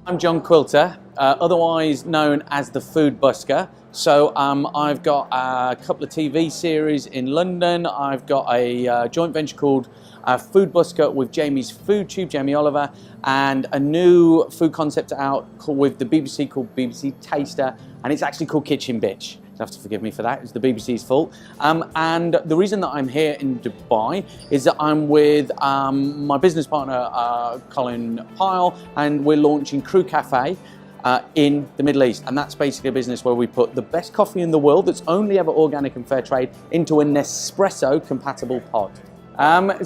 I'm John Quilter, otherwise known as the Food Busker. So I've got a couple of TV series in London. I've got a joint venture called Food Busker with Jamie's Food Tube, Jamie Oliver, and a new food concept out with the BBC called BBC Taster, and it's actually called Kitchen Bitch. You have to forgive me for that, it's the BBC's fault. And the reason that I'm here in Dubai is that I'm with my business partner, Colin Pyle, and we're launching Crew Cafe in the Middle East. And that's basically a business where we put the best coffee in the world that's only ever organic and fair trade into a Nespresso compatible pod.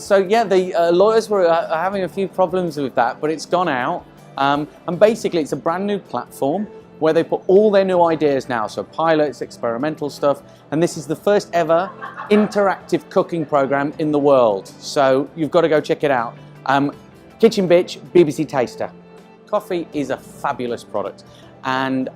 So yeah, the lawyers were having a few problems with that, but it's gone out. And basically it's a brand new platform where they put all their new ideas now, so pilots, experimental stuff, and this is the first ever interactive cooking program in the world. So you've got to go check it out. Kitchen Bitch, BBC Taster. Coffee is a fabulous product, and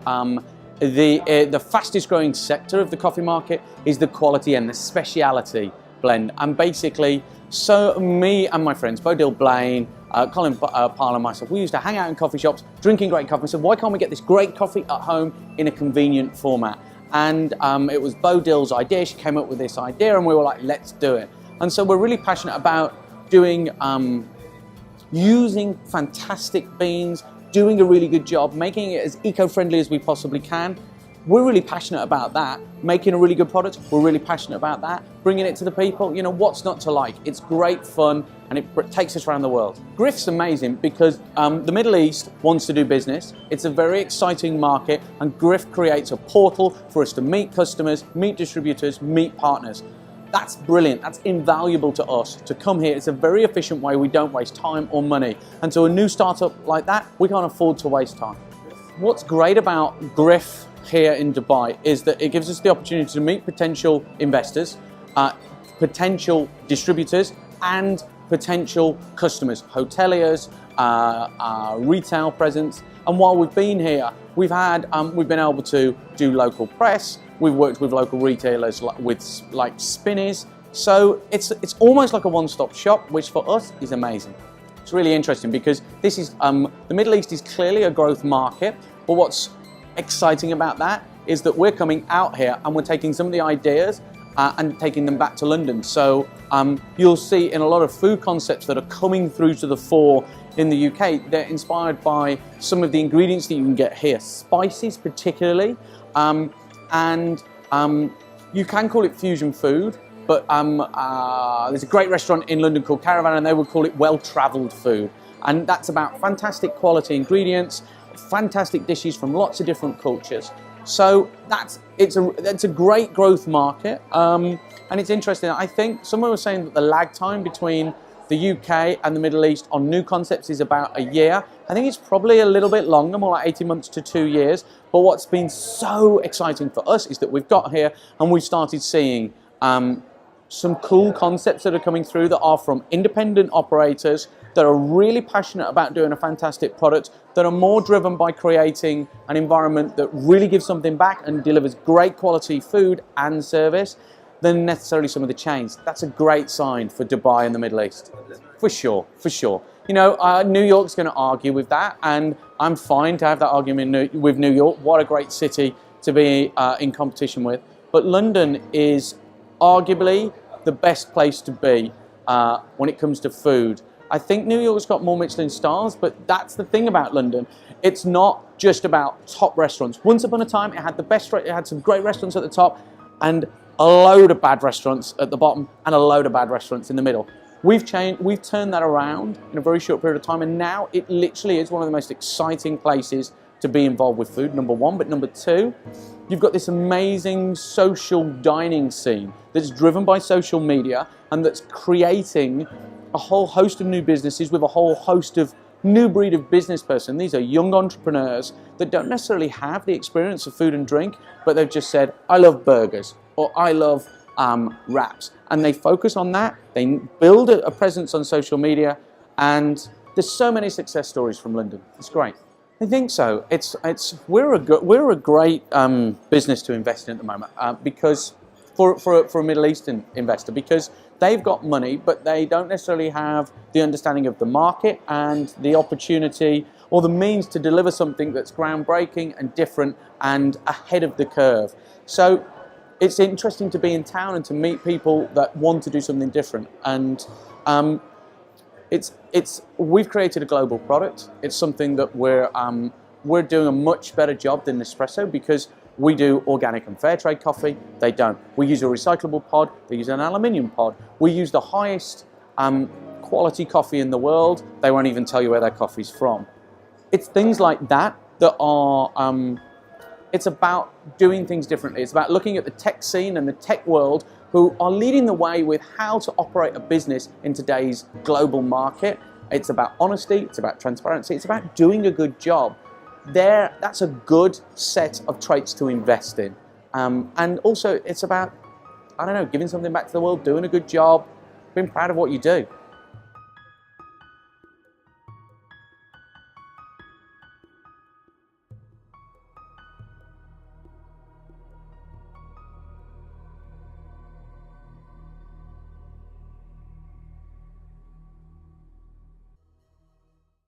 the fastest growing sector of the coffee market is the quality and the speciality blend. And basically, so me and my friends, Bodil Blaine, Colin Pyle and myself, we used to hang out in coffee shops, drinking great coffee. We said, why can't we get this great coffee at home in a convenient format? And it was Bodil's idea. She came up with this idea and we were like, let's do it. And so we're really passionate about doing, using fantastic beans, doing a really good job, making it as eco-friendly as we possibly can. We're really passionate about that. Making a really good product, we're really passionate about that. Bringing it to the people, you know, what's not to like? It's great fun and it takes us around the world. GRIF's amazing because the Middle East wants to do business. It's a very exciting market, and GRIF creates a portal for us to meet customers, meet distributors, meet partners. That's brilliant, that's invaluable to us to come here. It's a very efficient way, we don't waste time or money. And so a new startup like that, we can't afford to waste time. What's great about GRIF here in Dubai is that it gives us the opportunity to meet potential investors, potential distributors, and potential customers, hoteliers, retail presence. And while we've been here, we've been able to do local press. We've worked with local retailers with Spinneys. So it's almost like a one-stop shop, which for us is amazing. It's really interesting because this is the Middle East is clearly a growth market, but what's exciting about that is that we're coming out here and we're taking some of the ideas and taking them back to London. So you'll see in a lot of food concepts that are coming through to the fore in the UK, they're inspired by some of the ingredients that you can get here, spices particularly, and you can call it fusion food, but there's a great restaurant in London called Caravan and they would call it well-travelled food. And that's about fantastic quality ingredients, fantastic dishes from lots of different cultures. So it's a great growth market, and it's interesting. I think someone was saying that the lag time between the UK and the Middle East on new concepts is about a year. I think it's probably a little bit longer, more like 18 months to 2 years. But what's been so exciting for us is that we've got here and we've started seeing some cool concepts that are coming through that are from independent operators that are really passionate about doing a fantastic product, that are more driven by creating an environment that really gives something back and delivers great quality food and service than necessarily some of the chains. That's a great sign for Dubai and the Middle East. For sure, for sure. You know, New York's going to argue with that, and I'm fine to have that argument with New York. What a great city to be in competition with. But London is arguably the best place to be when it comes to food. I think New York's got more Michelin stars, but that's the thing about London. It's not just about top restaurants. Once upon a time, it had some great restaurants at the top and a load of bad restaurants at the bottom and a load of bad restaurants in the middle. We've turned that around in a very short period of time, and now it literally is one of the most exciting places to be involved with food, number one. But number two, you've got this amazing social dining scene that's driven by social media and that's creating a whole host of new businesses with a whole host of new breed of business person. These are young entrepreneurs that don't necessarily have the experience of food and drink, but they've just said, I love burgers, or I love wraps. And they focus on that, they build a presence on social media, and there's so many success stories from London. It's great. I think so. We're a great business to invest in at the moment because for a Middle Eastern investor, because they've got money, but they don't necessarily have the understanding of the market and the opportunity or the means to deliver something that's groundbreaking and different and ahead of the curve. So it's interesting to be in town and to meet people that want to do something different. And we've created a global product. It's something that we're doing a much better job than Nespresso, because we do organic and fair trade coffee. They don't. We use a recyclable pod. They use an aluminium pod. We use the highest quality coffee in the world. They won't even tell you where their coffee's from. It's things like that that are, it's about doing things differently. It's about looking at the tech scene and the tech world, who are leading the way with how to operate a business in today's global market. It's about honesty, it's about transparency, it's about doing a good job. That's a good set of traits to invest in. And also it's about, I don't know, giving something back to the world, doing a good job, being proud of what you do.